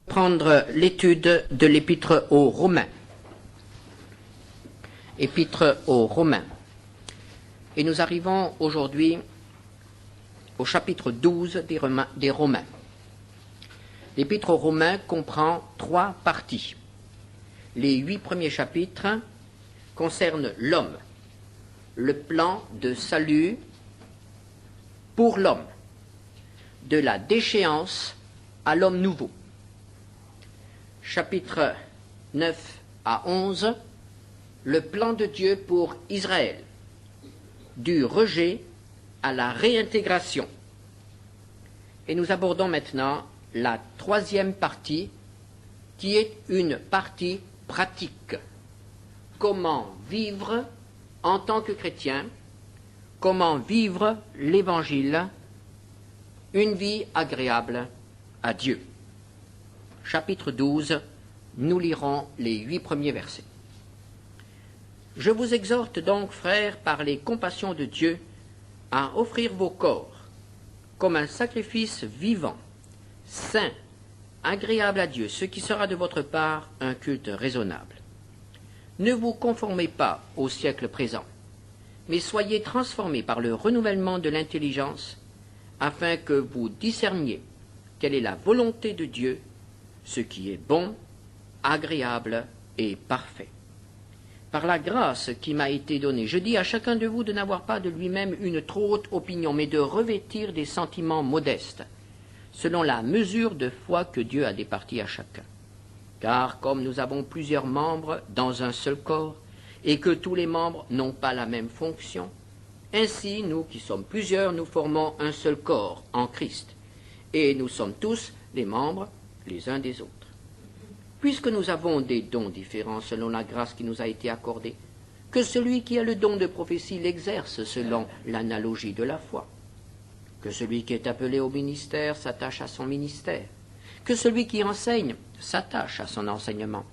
Prendre l'étude de l'épître aux Romains. Épître aux Romains. Et nous arrivons aujourd'hui au chapitre 12 des Romains. L'épître aux Romains comprend 3 parties. Les 8 premiers chapitres concernent l'homme, le plan de salut pour l'homme, de la déchéance à l'homme nouveau. Chapitres 9 à 11, le plan de Dieu pour Israël, du rejet à la réintégration. Et nous abordons maintenant la 3e partie, qui est une partie pratique. Comment vivre en tant que chrétien, comment vivre l'Évangile, une vie agréable à Dieu. Chapitre 12, nous lirons les 8 premiers versets. Je vous exhorte donc, frères, par les compassions de Dieu, à offrir vos corps comme un sacrifice vivant, saint, agréable à Dieu, ce qui sera de votre part un culte raisonnable. Ne vous conformez pas au siècle présent, mais soyez transformés par le renouvellement de l'intelligence, afin que vous discerniez quelle est la volonté de Dieu, ce qui est bon, agréable et parfait. Par la grâce qui m'a été donnée, je dis à chacun de vous de n'avoir pas de lui-même une trop haute opinion, mais de revêtir des sentiments modestes, selon la mesure de foi que Dieu a départie à chacun. Car comme nous avons plusieurs membres dans un seul corps, et que tous les membres n'ont pas la même fonction, ainsi nous qui sommes plusieurs, nous formons un seul corps en Christ, et nous sommes tous les membres les uns des autres. Puisque nous avons des dons différents selon la grâce qui nous a été accordée, que celui qui a le don de prophétie l'exerce selon l'analogie de la foi, que celui qui est appelé au ministère s'attache à son ministère, que celui qui enseigne s'attache à son enseignement,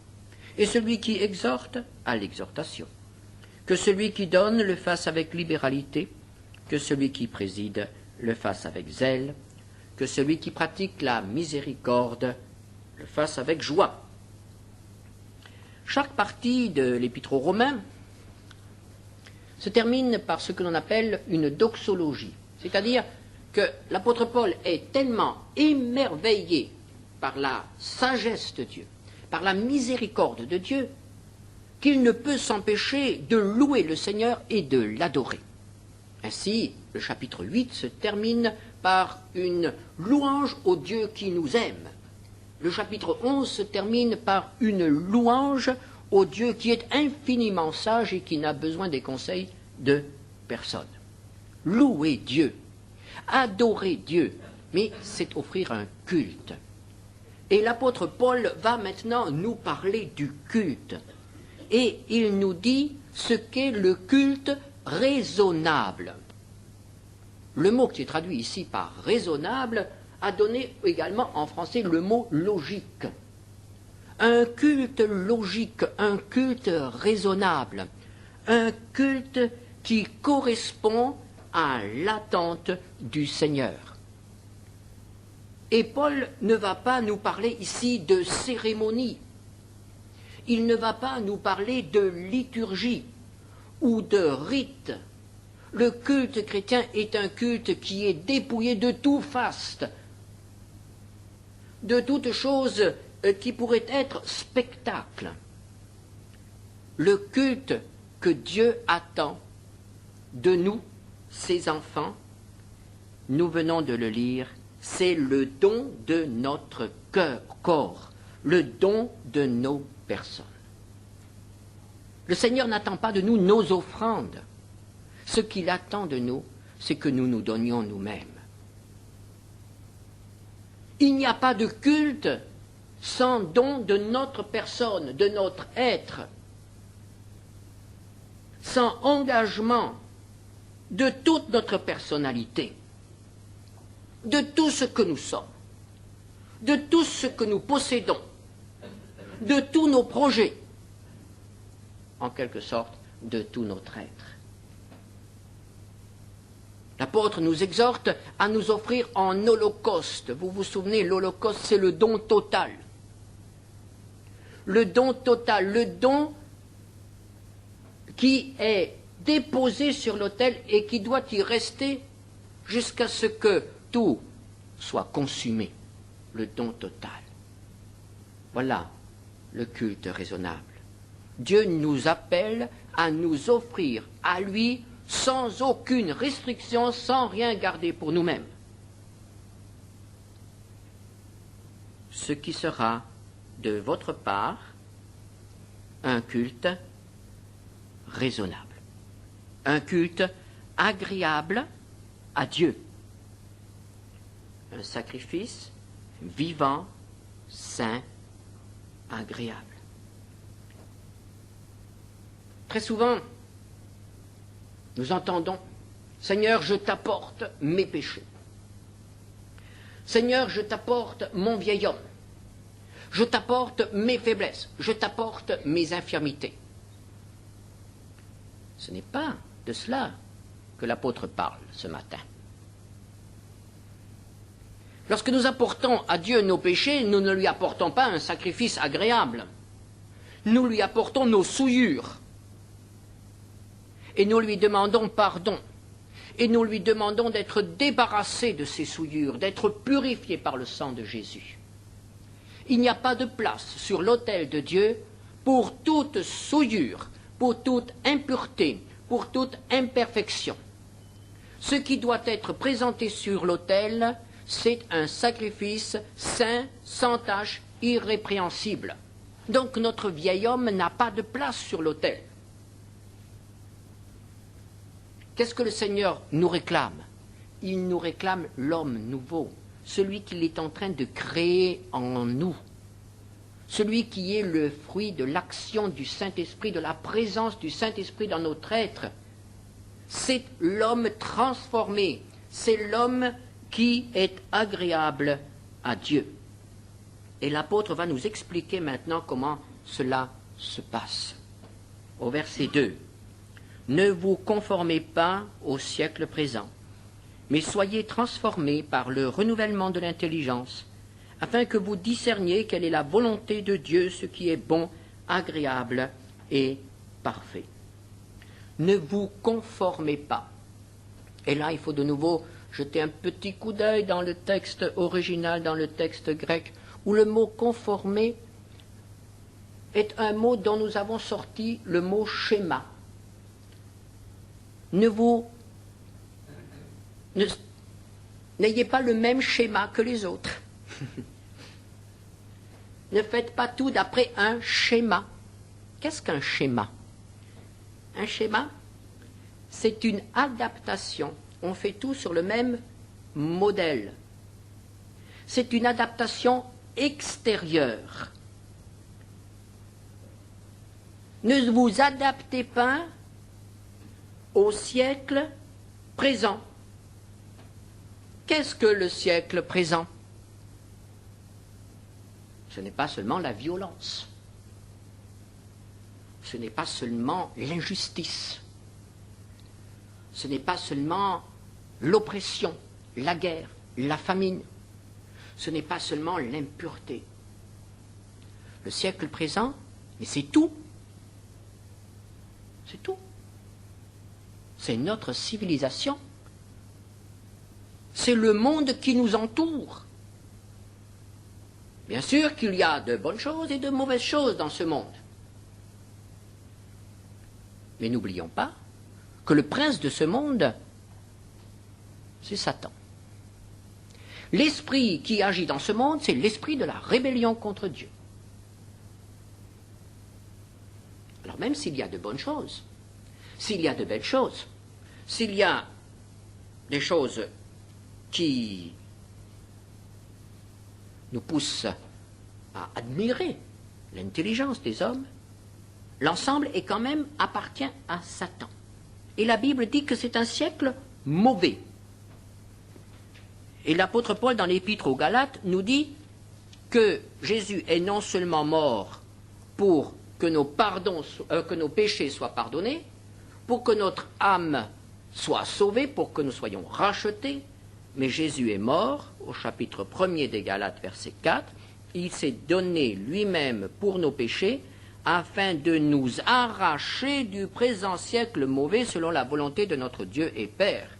et celui qui exhorte à l'exhortation, que celui qui donne le fasse avec libéralité, que celui qui préside le fasse avec zèle, que celui qui pratique la miséricorde le fasse avec joie. Chaque partie de l'Épître aux Romains se termine par ce que l'on appelle une doxologie, c'est-à-dire que l'apôtre Paul est tellement émerveillé par la sagesse de Dieu, par la miséricorde de Dieu, qu'il ne peut s'empêcher de louer le Seigneur et de l'adorer. Ainsi, le chapitre 8 se termine par une louange au Dieu qui nous aime. Le chapitre 11 se termine par une louange au Dieu qui est infiniment sage et qui n'a besoin des conseils de personne. Louer Dieu, adorer Dieu, mais c'est offrir un culte. Et l'apôtre Paul va maintenant nous parler du culte. Et il nous dit ce qu'est le culte raisonnable. Le mot qui est traduit ici par raisonnable a donné également en français le mot logique. Un culte logique, un culte raisonnable, un culte qui correspond à l'attente du Seigneur. Et Paul ne va pas nous parler ici de cérémonie. Il ne va pas nous parler de liturgie ou de rite. Le culte chrétien est un culte qui est dépouillé de tout faste, de toute chose qui pourrait être spectacle. Le culte que Dieu attend de nous, ses enfants, nous venons de le lire, c'est le don de notre corps, le don de nos personnes. Le Seigneur n'attend pas de nous nos offrandes. Ce qu'il attend de nous, c'est que nous nous donnions nous-mêmes. Il n'y a pas de culte sans don de notre personne, de notre être, sans engagement de toute notre personnalité, de tout ce que nous sommes, de tout ce que nous possédons, de tous nos projets, en quelque sorte, de tout notre être. L'apôtre nous exhorte à nous offrir en holocauste. Vous vous souvenez, l'holocauste, c'est le don total. le don total, le don qui est déposé sur l'autel et qui doit y rester jusqu'à ce que tout soit consumé, le don total. Voilà le culte raisonnable. Dieu nous appelle à nous offrir à lui sans aucune restriction, sans rien garder pour nous-mêmes. Ce qui sera de votre part un culte raisonnable, un culte agréable à Dieu, un sacrifice vivant, saint, agréable. Très souvent, nous entendons « Seigneur, je t'apporte mes péchés. Seigneur, je t'apporte mon vieil homme. Je t'apporte mes faiblesses. Je t'apporte mes infirmités. » Ce n'est pas de cela que l'apôtre parle ce matin. Lorsque nous apportons à Dieu nos péchés, nous ne lui apportons pas un sacrifice agréable. Nous lui apportons nos souillures. Et nous lui demandons pardon. Et nous lui demandons d'être débarrassé de ces souillures, d'être purifié par le sang de Jésus. Il n'y a pas de place sur l'autel de Dieu pour toute souillure, pour toute impureté, pour toute imperfection. Ce qui doit être présenté sur l'autel, c'est un sacrifice saint, sans tache, irrépréhensible. Donc notre vieil homme n'a pas de place sur l'autel. Qu'est-ce que le Seigneur nous réclame? Il nous réclame l'homme nouveau, celui qu'il est en train de créer en nous, celui qui est le fruit de l'action du Saint-Esprit, de la présence du Saint-Esprit dans notre être. C'est l'homme transformé, c'est l'homme qui est agréable à Dieu. Et l'apôtre va nous expliquer maintenant comment cela se passe. Au verset 2. Ne vous conformez pas au siècle présent, mais soyez transformés par le renouvellement de l'intelligence, afin que vous discerniez quelle est la volonté de Dieu, ce qui est bon, agréable et parfait. Ne vous conformez pas. Et là, il faut de nouveau jeter un petit coup d'œil dans le texte original, dans le texte grec, où le mot « conformer » est un mot dont nous avons sorti le mot « schéma ». N'ayez pas le même schéma que les autres. Ne faites pas tout d'après un schéma. Qu'est-ce qu'un schéma? Un schéma, c'est une adaptation. On fait tout sur le même modèle. C'est une adaptation extérieure. Ne vous adaptez pas au siècle présent. Qu'est-ce que le siècle présent? Ce n'est pas seulement la violence. Ce n'est pas seulement l'injustice. Ce n'est pas seulement l'oppression, la guerre, la famine. Ce n'est pas seulement l'impureté. Le siècle présent, mais c'est tout. C'est tout. C'est notre civilisation. C'est le monde qui nous entoure. Bien sûr qu'il y a de bonnes choses et de mauvaises choses dans ce monde. Mais n'oublions pas que le prince de ce monde, c'est Satan. L'esprit qui agit dans ce monde, c'est l'esprit de la rébellion contre Dieu. Alors même s'il y a de bonnes choses, s'il y a de belles choses, s'il y a des choses qui nous poussent à admirer l'intelligence des hommes, l'ensemble est quand même appartient à Satan. Et la Bible dit que c'est un siècle mauvais. Et l'apôtre Paul, dans l'épître aux Galates, nous dit que Jésus est non seulement mort pour que nos péchés soient pardonnés, pour que notre âme soit sauvée, pour que nous soyons rachetés, mais Jésus est mort, au chapitre 1er des Galates, verset 4, il s'est donné lui-même pour nos péchés, afin de nous arracher du présent siècle mauvais selon la volonté de notre Dieu et Père.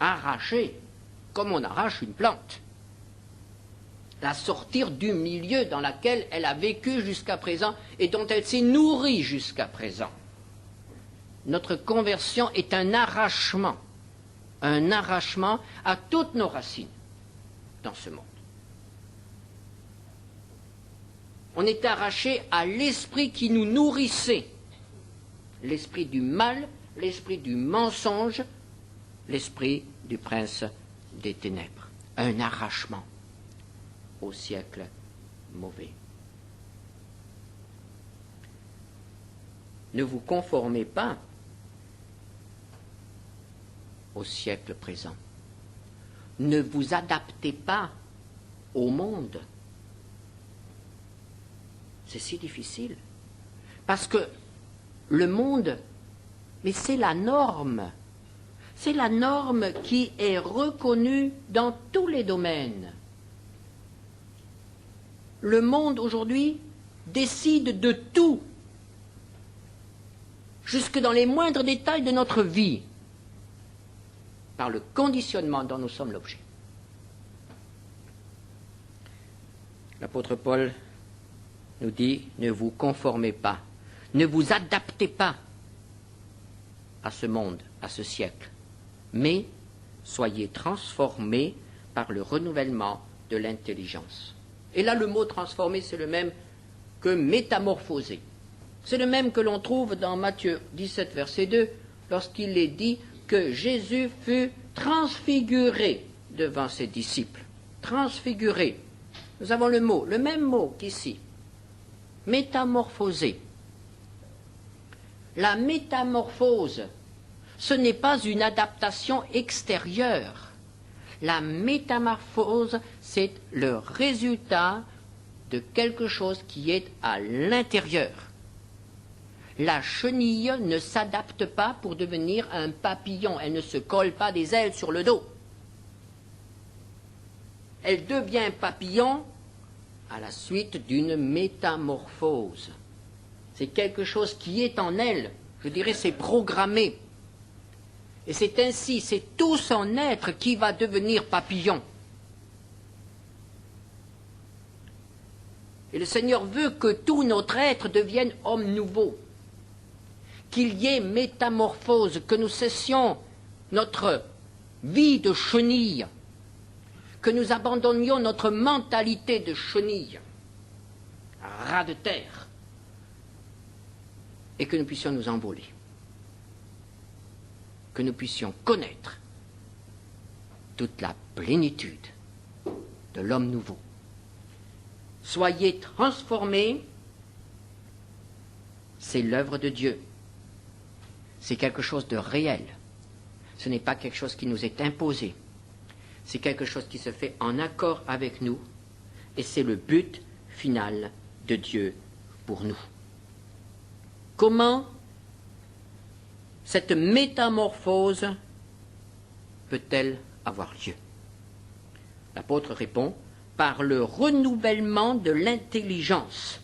Arracher, comme on arrache une plante. La sortir du milieu dans lequel elle a vécu jusqu'à présent et dont elle s'est nourrie jusqu'à présent. Notre conversion est un arrachement à toutes nos racines dans ce monde. On est arraché à l'esprit qui nous nourrissait, l'esprit du mal, l'esprit du mensonge, l'esprit du prince des ténèbres. Un arrachement au siècle mauvais. Ne vous conformez pas au siècle présent. Ne vous adaptez pas au monde. C'est si difficile. Parce que le monde, mais c'est la norme. C'est la norme qui est reconnue dans tous les domaines. Le monde aujourd'hui décide de tout, jusque dans les moindres détails de notre vie, par le conditionnement dont nous sommes l'objet. L'apôtre Paul nous dit, ne vous conformez pas, ne vous adaptez pas à ce monde, à ce siècle, mais soyez transformés par le renouvellement de l'intelligence. Et là, le mot transformer, c'est le même que métamorphoser. C'est le même que l'on trouve dans Matthieu 17, verset 2, lorsqu'il est dit que Jésus fut transfiguré devant ses disciples. Transfiguré. Nous avons le même mot qu'ici. Métamorphoser. La métamorphose, ce n'est pas une adaptation extérieure. La métamorphose, c'est le résultat de quelque chose qui est à l'intérieur. La chenille ne s'adapte pas pour devenir un papillon. Elle ne se colle pas des ailes sur le dos. Elle devient papillon à la suite d'une métamorphose. C'est quelque chose qui est en elle. Je dirais, c'est programmé. Et c'est ainsi, c'est tout son être qui va devenir papillon. Et le Seigneur veut que tout notre être devienne homme nouveau. Qu'il y ait métamorphose, que nous cessions notre vie de chenille, que nous abandonnions notre mentalité de chenille, ras de terre, et que nous puissions nous envoler, que nous puissions connaître toute la plénitude de l'homme nouveau. Soyez transformés, c'est l'œuvre de Dieu. C'est quelque chose de réel. Ce n'est pas quelque chose qui nous est imposé. C'est quelque chose qui se fait en accord avec nous. Et c'est le but final de Dieu pour nous. Comment cette métamorphose peut-elle avoir lieu? L'apôtre répond, par le renouvellement de l'intelligence.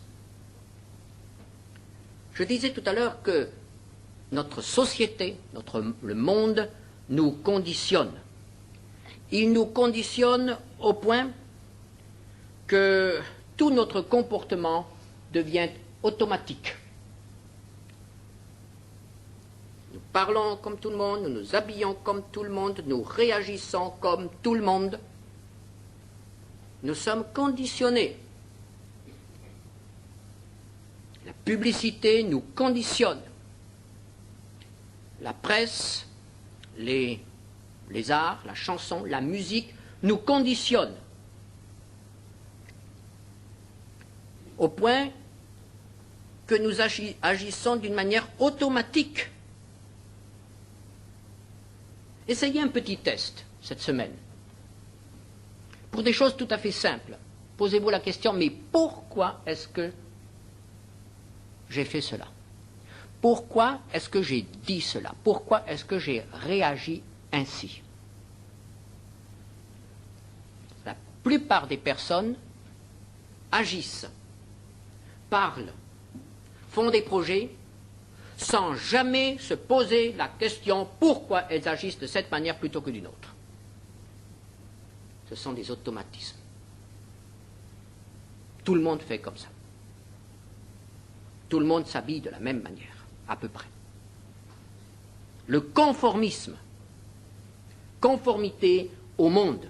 Je disais tout à l'heure que notre société, le monde, nous conditionne. Il nous conditionne au point que tout notre comportement devient automatique. Nous parlons comme tout le monde, nous nous habillons comme tout le monde, nous réagissons comme tout le monde. Nous sommes conditionnés. La publicité nous conditionne. La presse, les arts, la chanson, la musique nous conditionnent. Au point que nous agissons d'une manière automatique. Essayez un petit test cette semaine. Pour des choses tout à fait simples. Posez-vous la question, mais pourquoi est-ce que j'ai fait cela? Pourquoi est-ce que j'ai dit cela? Pourquoi est-ce que j'ai réagi ainsi? La plupart des personnes agissent, parlent, font des projets sans jamais se poser la question pourquoi elles agissent de cette manière plutôt que d'une autre. Ce sont des automatismes. Tout le monde fait comme ça. Tout le monde s'habille de la même manière, à peu près. Le conformisme, conformité au monde.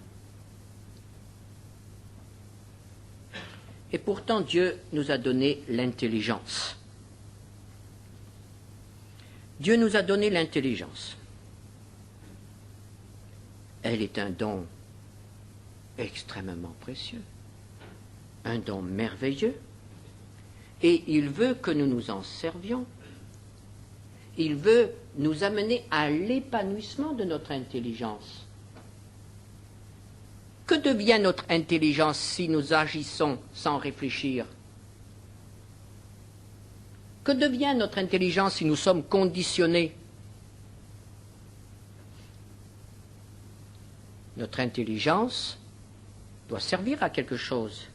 Et pourtant, Dieu nous a donné l'intelligence. Dieu nous a donné l'intelligence. Elle est un don extrêmement précieux, un don merveilleux, et il veut que nous nous en servions. Il veut nous amener à l'épanouissement de notre intelligence. Que devient notre intelligence si nous agissons sans réfléchir? Que devient notre intelligence si nous sommes conditionnés? Notre intelligence doit servir à quelque chose.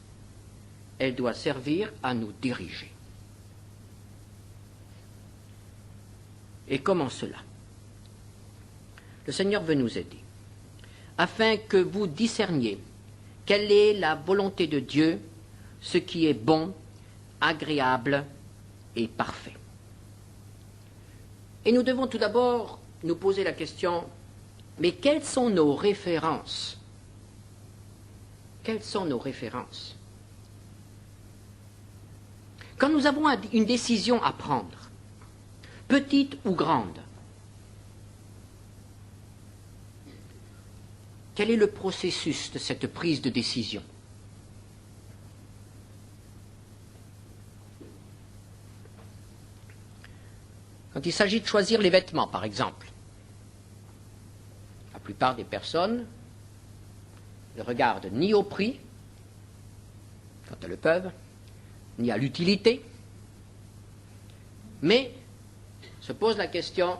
Elle doit servir à nous diriger. Et comment cela? Le Seigneur veut nous aider, afin que vous discerniez quelle est la volonté de Dieu, ce qui est bon, agréable et parfait. Et nous devons tout d'abord nous poser la question, mais quelles sont nos références? Quelles sont nos références? Quand nous avons une décision à prendre, petite ou grande, quel est le processus de cette prise de décision? Quand il s'agit de choisir les vêtements, par exemple, la plupart des personnes ne regardent ni au prix, quand elles le peuvent, ni à l'utilité, mais se pose la question,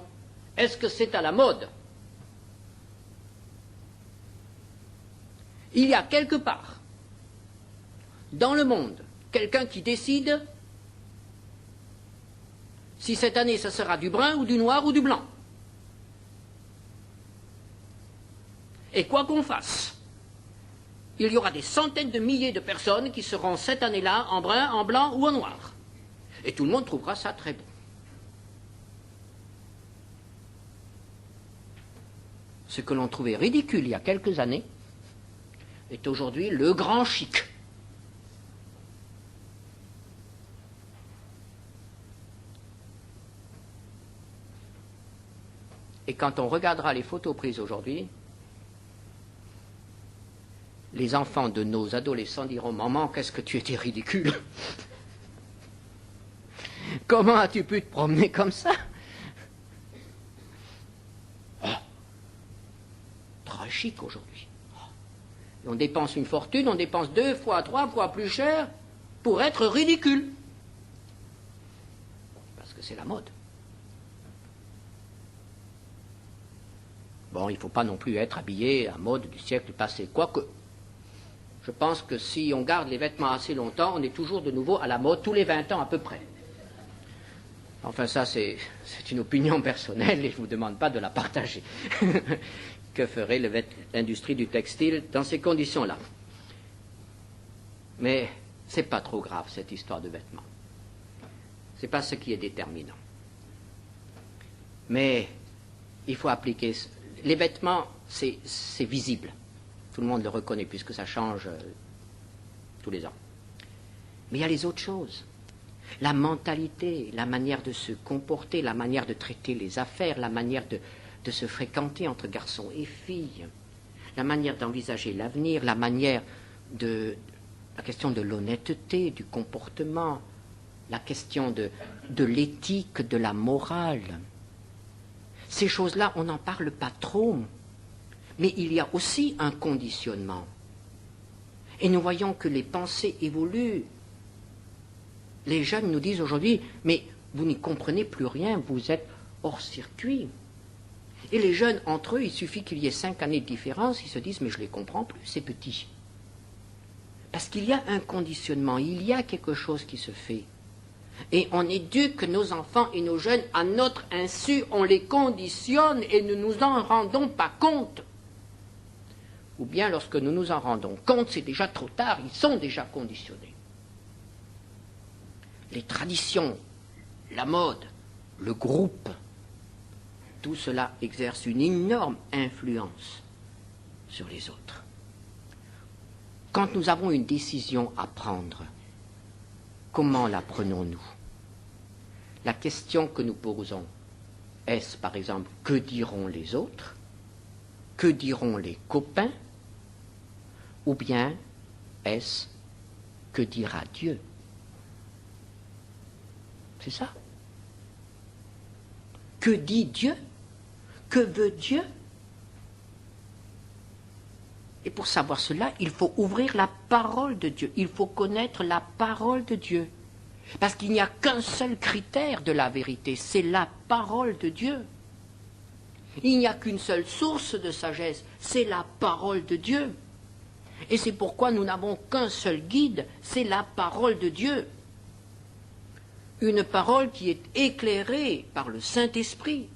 est-ce que c'est à la mode? Il y a quelque part, dans le monde, quelqu'un qui décide si cette année ce sera du brun ou du noir ou du blanc. Et quoi qu'on fasse, il y aura des centaines de milliers de personnes qui seront cette année-là en brun, en blanc ou en noir. Et tout le monde trouvera ça très beau. Ce que l'on trouvait ridicule il y a quelques années est aujourd'hui le grand chic. Et quand on regardera les photos prises aujourd'hui, les enfants de nos adolescents diront « Maman, qu'est-ce que tu étais ridicule ! Comment as-tu pu te promener comme ça ?» Oh, très chic aujourd'hui. On dépense une fortune, on dépense 2 fois, 3 fois plus cher pour être ridicule. Parce que c'est la mode. Bon, il ne faut pas non plus être habillé à mode du siècle passé. Quoique, je pense que si on garde les vêtements assez longtemps, on est toujours de nouveau à la mode, tous les 20 ans à peu près. Enfin, ça, c'est une opinion personnelle et je ne vous demande pas de la partager. Que ferait l'industrie du textile dans ces conditions-là? Mais ce n'est pas trop grave, cette histoire de vêtements. Ce n'est pas ce qui est déterminant. Mais il faut appliquer... Les vêtements, c'est visible. Tout le monde le reconnaît puisque ça change tous les ans. Mais il y a les autres choses. La mentalité, la manière de se comporter, la manière de traiter les affaires, la manière de se fréquenter entre garçons et filles, la manière d'envisager l'avenir, la question de l'honnêteté, du comportement, la question de l'éthique, de la morale. Ces choses-là, on n'en parle pas trop, mais il y a aussi un conditionnement. Et nous voyons que les pensées évoluent. Les jeunes nous disent aujourd'hui, mais vous n'y comprenez plus rien, vous êtes hors circuit. Et les jeunes, entre eux, il suffit qu'il y ait 5 années de différence, ils se disent, mais je ne les comprends plus, ces petits. Parce qu'il y a un conditionnement, il y a quelque chose qui se fait. Et on éduque nos enfants et nos jeunes à notre insu, on les conditionne et ne nous en rendons pas compte. Ou bien lorsque nous nous en rendons compte, c'est déjà trop tard, ils sont déjà conditionnés. Les traditions, la mode, le groupe, tout cela exerce une énorme influence sur les autres. Quand nous avons une décision à prendre, comment la prenons-nous? La question que nous posons, est-ce par exemple, que diront les autres? Que diront les copains? Ou bien, est-ce que dira Dieu? C'est ça. Que dit Dieu? Que veut Dieu? Et pour savoir cela, il faut ouvrir la parole de Dieu. Il faut connaître la parole de Dieu. Parce qu'il n'y a qu'un seul critère de la vérité, c'est la parole de Dieu. Il n'y a qu'une seule source de sagesse, c'est la parole de Dieu. Et c'est pourquoi nous n'avons qu'un seul guide, c'est la parole de Dieu. Une parole qui est éclairée par le Saint-Esprit.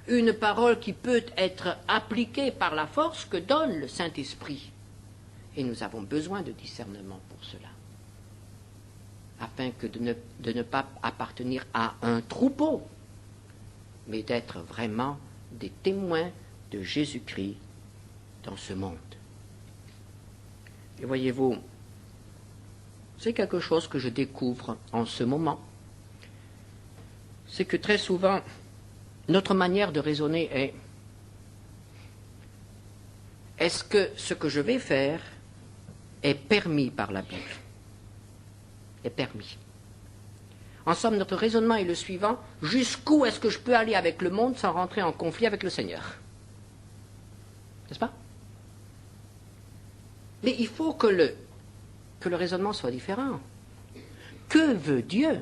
Une parole qui peut être appliquée par la force que donne le Saint-Esprit. Et nous avons besoin de discernement pour cela. Afin que de ne pas appartenir à un troupeau, mais d'être vraiment des témoins de Jésus-Christ dans ce monde. Et voyez-vous, c'est quelque chose que je découvre en ce moment. C'est que très souvent, notre manière de raisonner est: est-ce que ce que je vais faire est permis par la Bible? Est permis. En somme, notre raisonnement est le suivant: jusqu'où est-ce que je peux aller avec le monde sans rentrer en conflit avec le Seigneur? N'est-ce pas? Mais il faut que le raisonnement soit différent. Que veut Dieu?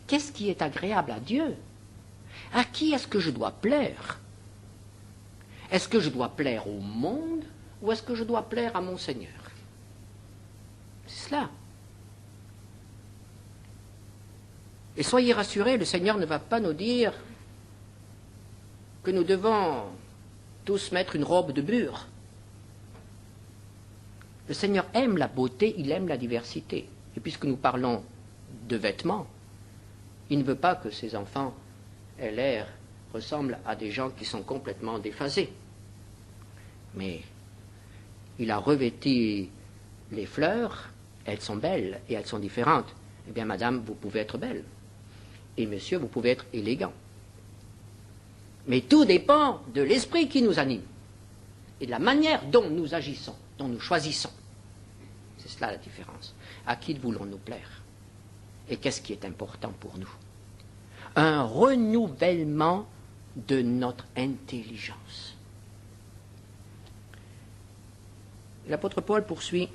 Qu'est-ce qui est agréable à Dieu? À qui est-ce que je dois plaire? Est-ce que je dois plaire au monde ou est-ce que je dois plaire à mon Seigneur? C'est cela. Et soyez rassurés, le Seigneur ne va pas nous dire que nous devons tous mettre une robe de bure. Le Seigneur aime la beauté, il aime la diversité. Et puisque nous parlons de vêtements, il ne veut pas que ses enfants aient l'air, ressemblent à des gens qui sont complètement déphasés. Mais il a revêti les fleurs, elles sont belles et elles sont différentes. Eh bien, madame, vous pouvez être belle. Et monsieur, vous pouvez être élégant. Mais tout dépend de l'esprit qui nous anime et de la manière dont nous agissons, dont nous choisissons. C'est cela la différence. À qui voulons-nous plaire? Et qu'est-ce qui est important pour nous? Un renouvellement de notre intelligence. L'apôtre Paul poursuit: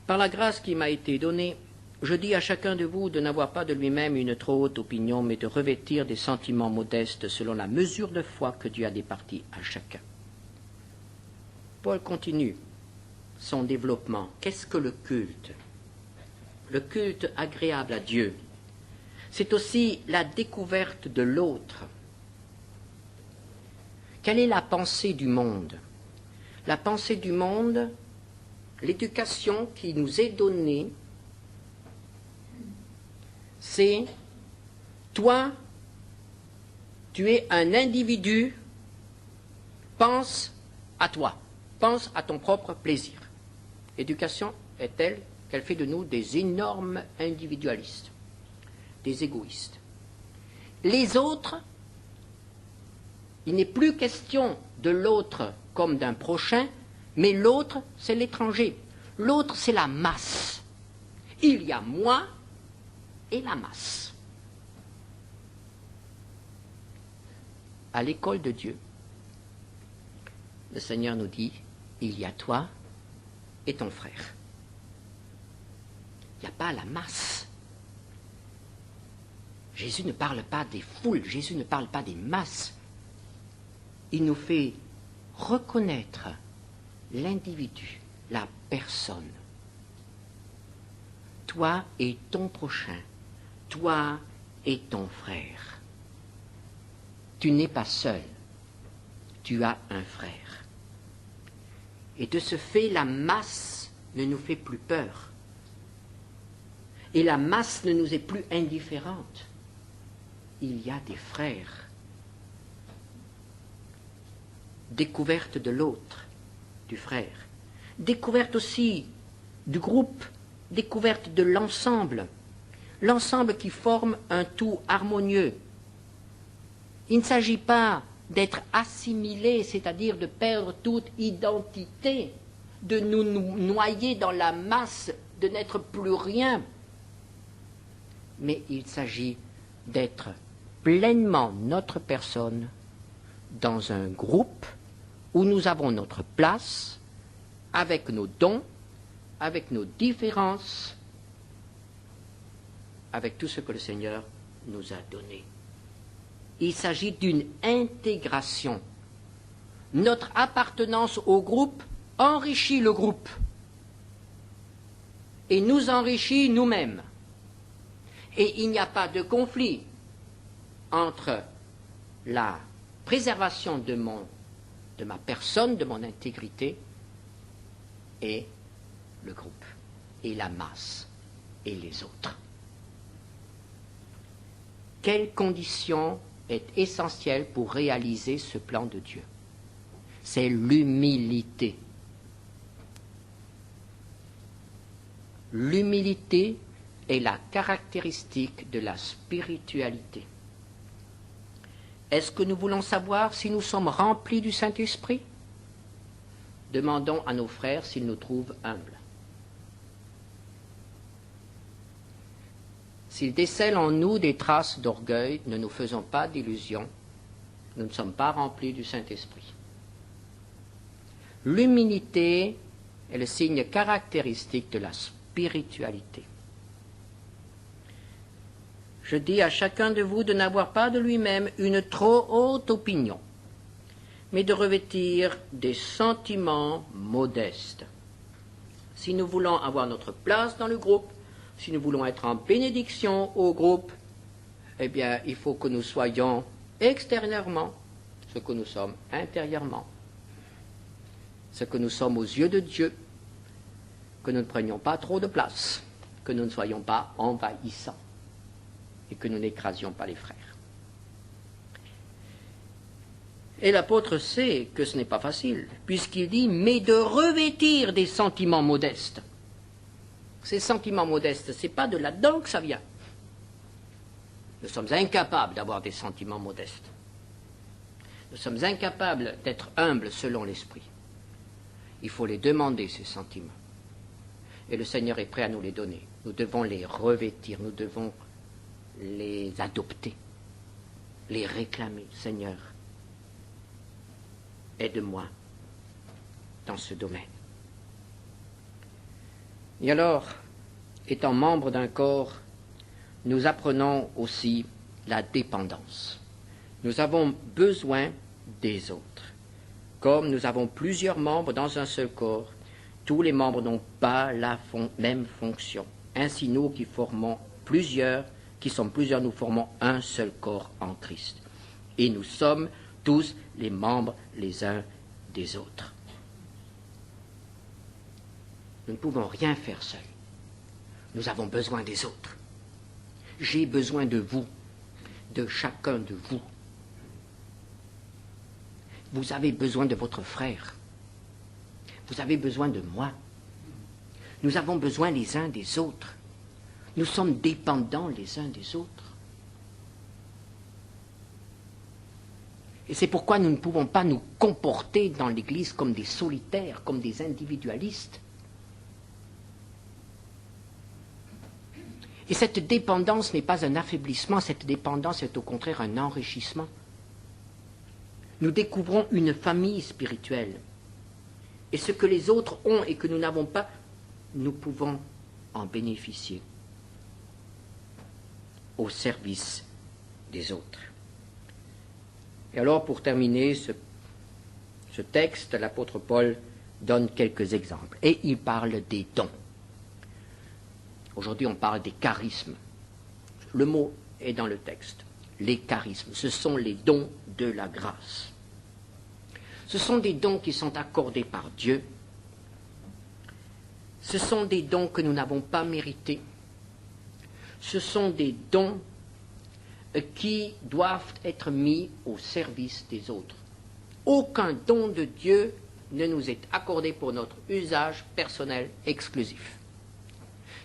par la grâce qui m'a été donnée, je dis à chacun de vous de n'avoir pas de lui-même une trop haute opinion, mais de revêtir des sentiments modestes selon la mesure de foi que Dieu a départie à chacun. Paul continue son développement. Qu'est-ce que le culte? Le culte agréable à Dieu, c'est aussi la découverte de l'autre. Quelle est la pensée du monde? La pensée du monde, l'éducation qui nous est donnée, c'est: toi, tu es un individu, pense à toi, pense à ton propre plaisir. L'éducation est telle qu'elle fait de nous des énormes individualistes, des égoïstes. Les autres, il n'est plus question de l'autre comme d'un prochain, mais l'autre, c'est l'étranger. L'autre, c'est la masse. Il y a moi et la masse. À l'école de Dieu, le Seigneur nous dit: il y a toi et ton frère. Il n'y a pas la masse. Jésus ne parle pas des foules, Jésus ne parle pas des masses. Il nous fait reconnaître l'individu, la personne. Toi et ton prochain, toi et ton frère. Tu n'es pas seul, tu as un frère. Et de ce fait, la masse ne nous fait plus peur. Et la masse ne nous est plus indifférente. Il y a des frères. Découverte de l'autre, du frère. Découverte aussi du groupe, découverte de l'ensemble. L'ensemble qui forme un tout harmonieux. Il ne s'agit pas d'être assimilé, c'est-à-dire de perdre toute identité, de nous noyer dans la masse, de n'être plus rien. Mais il s'agit d'être pleinement notre personne dans un groupe où nous avons notre place, avec nos dons, avec nos différences, avec tout ce que le Seigneur nous a donné. Il s'agit d'une intégration. Notre appartenance au groupe enrichit le groupe et nous enrichit nous-mêmes. Et il n'y a pas de conflit entre la préservation de ma personne, de mon intégrité, et le groupe, et la masse, et les autres. Quelle condition est essentielle pour réaliser ce plan de Dieu? C'est l'humilité. L'humilité est la caractéristique de la spiritualité. Est-ce que nous voulons savoir si nous sommes remplis du Saint-Esprit? Demandons à nos frères s'ils nous trouvent humbles. S'ils décèlent en nous des traces d'orgueil, ne nous faisons pas d'illusions, nous ne sommes pas remplis du Saint-Esprit. L'humilité est le signe caractéristique de la spiritualité. Je dis à chacun de vous de n'avoir pas de lui-même une trop haute opinion, mais de revêtir des sentiments modestes. Si nous voulons avoir notre place dans le groupe, si nous voulons être en bénédiction au groupe, eh bien, il faut que nous soyons extérieurement ce que nous sommes intérieurement, ce que nous sommes aux yeux de Dieu, que nous ne prenions pas trop de place, que nous ne soyons pas envahissants et que nous n'écrasions pas les frères. Et l'apôtre sait que ce n'est pas facile, puisqu'il dit « mais de revêtir des sentiments modestes ». Ces sentiments modestes, ce n'est pas de là-dedans que ça vient. Nous sommes incapables d'avoir des sentiments modestes. Nous sommes incapables d'être humbles selon l'Esprit. Il faut les demander, ces sentiments. Et le Seigneur est prêt à nous les donner. Nous devons les revêtir, nous devons les adopter, les réclamer. Seigneur, aide-moi dans ce domaine. Et alors, étant membres d'un corps, nous apprenons aussi la dépendance. Nous avons besoin des autres. Comme nous avons plusieurs membres dans un seul corps, tous les membres n'ont pas la même fonction. Ainsi, nous qui sommes plusieurs, nous formons un seul corps en Christ. Et nous sommes tous les membres les uns des autres. Nous ne pouvons rien faire seuls. Nous avons besoin des autres. J'ai besoin de vous, de chacun de vous. Vous avez besoin de votre frère. Vous avez besoin de moi. Nous avons besoin les uns des autres. Nous sommes dépendants les uns des autres. Et c'est pourquoi nous ne pouvons pas nous comporter dans l'Église comme des solitaires, comme des individualistes. Et cette dépendance n'est pas un affaiblissement, cette dépendance est au contraire un enrichissement. Nous découvrons une famille spirituelle. Et ce que les autres ont et que nous n'avons pas, nous pouvons en bénéficier au service des autres. Et alors, pour terminer ce texte, l'apôtre Paul donne quelques exemples. Et il parle des dons. Aujourd'hui, on parle des charismes. Le mot est dans le texte. Les charismes, ce sont les dons de la grâce. Ce sont des dons qui sont accordés par Dieu. Ce sont des dons que nous n'avons pas mérités. Ce sont des dons qui doivent être mis au service des autres. Aucun don de Dieu ne nous est accordé pour notre usage personnel exclusif.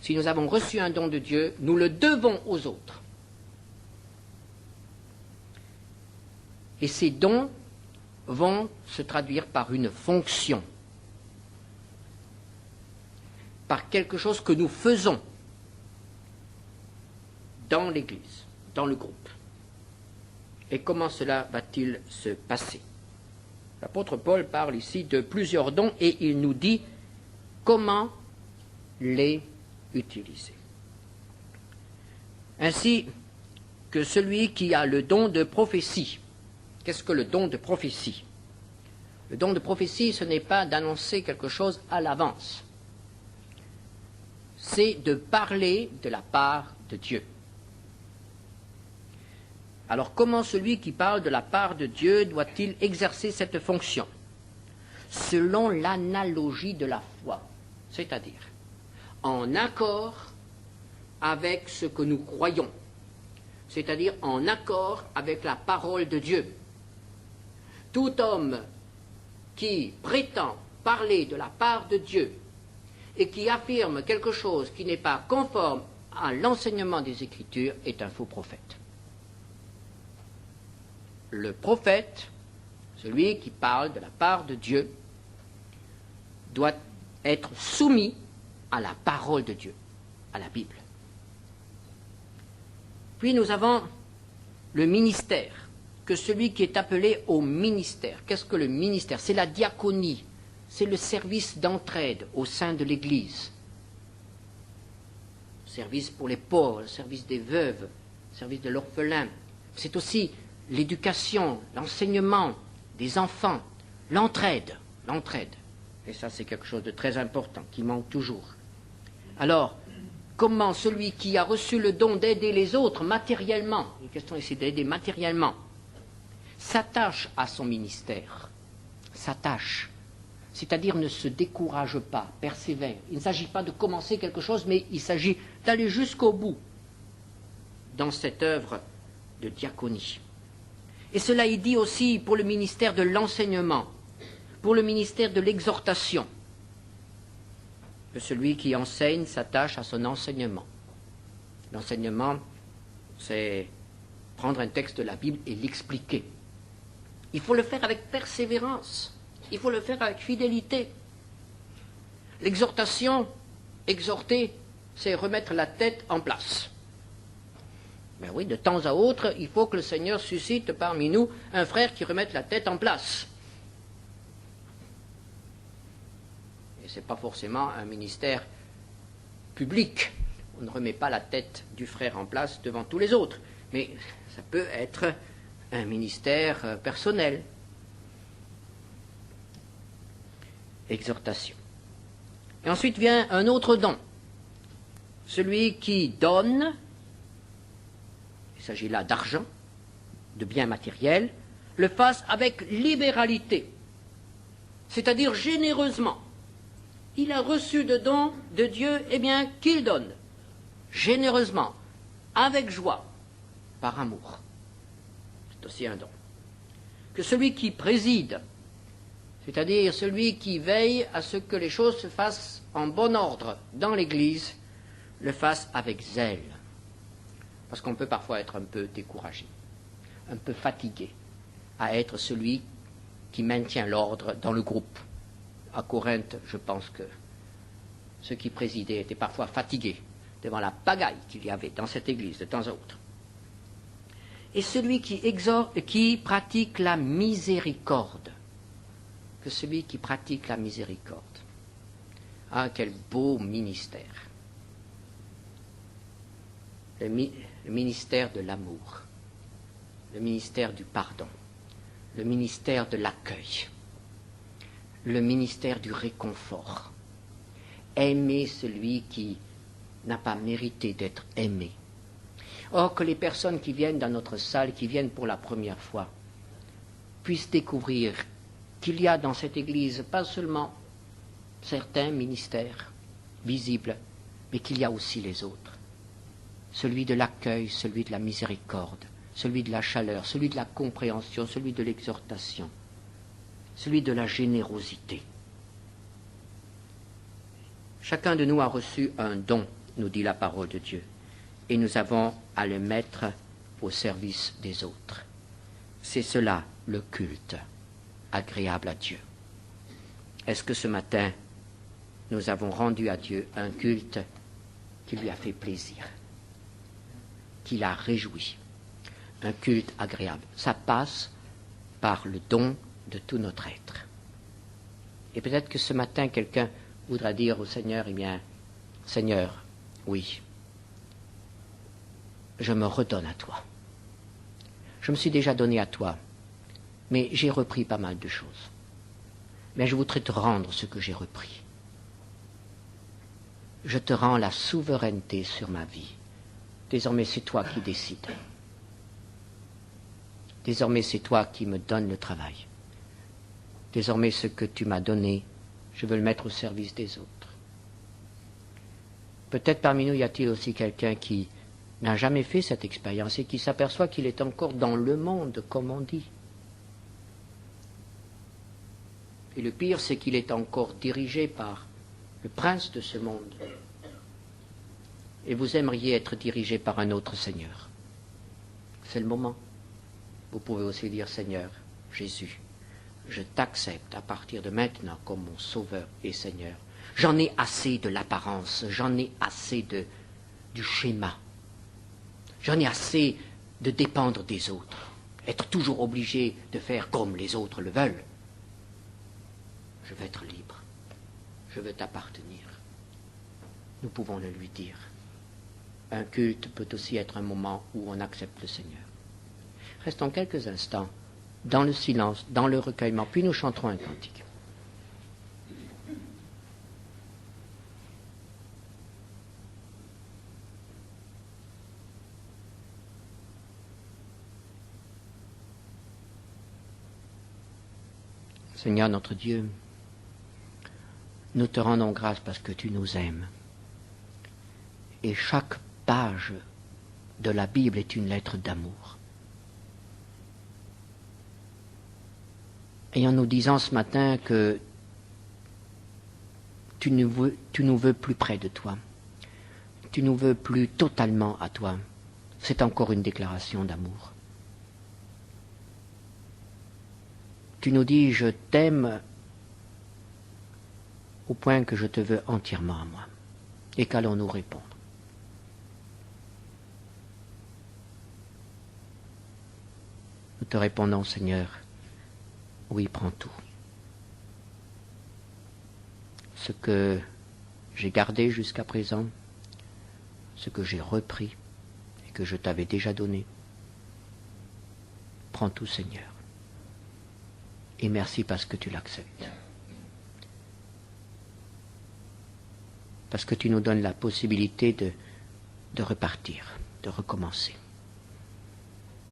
Si nous avons reçu un don de Dieu, nous le devons aux autres. Et ces dons vont se traduire par une fonction, par quelque chose que nous faisons dans l'Église, dans le groupe. Et comment cela va-t-il se passer? L'apôtre Paul parle ici de plusieurs dons et il nous dit comment les utiliser. Ainsi que celui qui a le don de prophétie. Qu'est-ce que le don de prophétie? Le don de prophétie, ce n'est pas d'annoncer quelque chose à l'avance. C'est de parler de la part de Dieu. Alors comment celui qui parle de la part de Dieu doit-il exercer cette fonction? Selon l'analogie de la foi, c'est-à-dire en accord avec ce que nous croyons, c'est-à-dire en accord avec la parole de Dieu. Tout homme qui prétend parler de la part de Dieu et qui affirme quelque chose qui n'est pas conforme à l'enseignement des Écritures est un faux prophète. Le prophète, celui qui parle de la part de Dieu, doit être soumis à la parole de Dieu, à la Bible. Puis nous avons le ministère, que celui qui est appelé au ministère. Qu'est-ce que le ministère? C'est la diaconie, c'est le service d'entraide au sein de l'Église. Service pour les pauvres, le service des veuves, le service de l'orphelin. C'est aussi l'éducation, l'enseignement des enfants, l'entraide. Et ça, c'est quelque chose de très important, qui manque toujours. Alors, comment celui qui a reçu le don d'aider les autres matériellement, la question ici d'aider matériellement, s'attache à son ministère, s'attache, c'est-à-dire ne se décourage pas, persévère. Il ne s'agit pas de commencer quelque chose, mais il s'agit d'aller jusqu'au bout dans cette œuvre de diaconie. Et cela est dit aussi pour le ministère de l'enseignement, pour le ministère de l'exhortation, que celui qui enseigne s'attache à son enseignement. L'enseignement, c'est prendre un texte de la Bible et l'expliquer. Il faut le faire avec persévérance, il faut le faire avec fidélité. L'exhortation, exhorter, c'est remettre la tête en place. Ben oui, de temps à autre, il faut que le Seigneur suscite parmi nous un frère qui remette la tête en place. Et ce n'est pas forcément un ministère public. On ne remet pas la tête du frère en place devant tous les autres. Mais ça peut être un ministère personnel. Exhortation. Et ensuite vient un autre don. Celui qui donne. Il s'agit là d'argent, de biens matériels, le fasse avec libéralité, c'est-à-dire généreusement. Il a reçu de dons de Dieu, eh bien, qu'il donne, généreusement, avec joie, par amour. C'est aussi un don. Que celui qui préside, c'est-à-dire celui qui veille à ce que les choses se fassent en bon ordre dans l'Église, le fasse avec zèle. Parce qu'on peut parfois être un peu découragé, un peu fatigué à être celui qui maintient l'ordre dans le groupe. À Corinthe, je pense que ceux qui présidaient étaient parfois fatigués devant la pagaille qu'il y avait dans cette église de temps à autre. Et celui qui exhorte, qui pratique la miséricorde, que celui qui pratique la miséricorde. Ah, quel beau ministère! Le ministère de l'amour, le ministère du pardon, le ministère de l'accueil, le ministère du réconfort. Aimer celui qui n'a pas mérité d'être aimé. Or, que les personnes qui viennent dans notre salle, qui viennent pour la première fois, puissent découvrir qu'il y a dans cette Église pas seulement certains ministères visibles, mais qu'il y a aussi les autres. Celui de l'accueil, celui de la miséricorde, celui de la chaleur, celui de la compréhension, celui de l'exhortation, celui de la générosité. Chacun de nous a reçu un don, nous dit la parole de Dieu, et nous avons à le mettre au service des autres. C'est cela le culte agréable à Dieu. Est-ce que ce matin, nous avons rendu à Dieu un culte qui lui a fait plaisir, qui l'a réjoui, un culte agréable? Ça passe par le don de tout notre être. Et peut-être que ce matin, quelqu'un voudra dire au Seigneur, eh bien, Seigneur, oui, je me redonne à toi. Je me suis déjà donné à toi, mais j'ai repris pas mal de choses. Mais je voudrais te rendre ce que j'ai repris. Je te rends la souveraineté sur ma vie. Désormais, c'est toi qui décides. Désormais, c'est toi qui me donnes le travail. Désormais, ce que tu m'as donné, je veux le mettre au service des autres. Peut-être parmi nous, y a-t-il aussi quelqu'un qui n'a jamais fait cette expérience et qui s'aperçoit qu'il est encore dans le monde, comme on dit. Et le pire, c'est qu'il est encore dirigé par le prince de ce monde. Et vous aimeriez être dirigé par un autre Seigneur. C'est le moment. Vous pouvez aussi dire, Seigneur, Jésus, je t'accepte à partir de maintenant comme mon Sauveur et Seigneur. J'en ai assez de l'apparence, j'en ai assez du schéma. J'en ai assez de dépendre des autres, être toujours obligé de faire comme les autres le veulent. Je veux être libre, je veux t'appartenir. Nous pouvons le lui dire. Un culte peut aussi être un moment où on accepte le Seigneur. Restons quelques instants dans le silence, dans le recueillement, puis nous chanterons un cantique. Seigneur notre Dieu, nous te rendons grâce parce que tu nous aimes. Et chaque page de la Bible est une lettre d'amour. Et en nous disant ce matin que tu nous veux plus près de toi, tu nous veux plus totalement à toi, c'est encore une déclaration d'amour. Tu nous dis, je t'aime au point que je te veux entièrement à moi. Et qu'allons-nous répondre? Nous te répondons, Seigneur, oui, prends tout. Ce que j'ai gardé jusqu'à présent, ce que j'ai repris et que je t'avais déjà donné, prends tout, Seigneur. Et merci parce que tu l'acceptes. Parce que tu nous donnes la possibilité de repartir, de recommencer.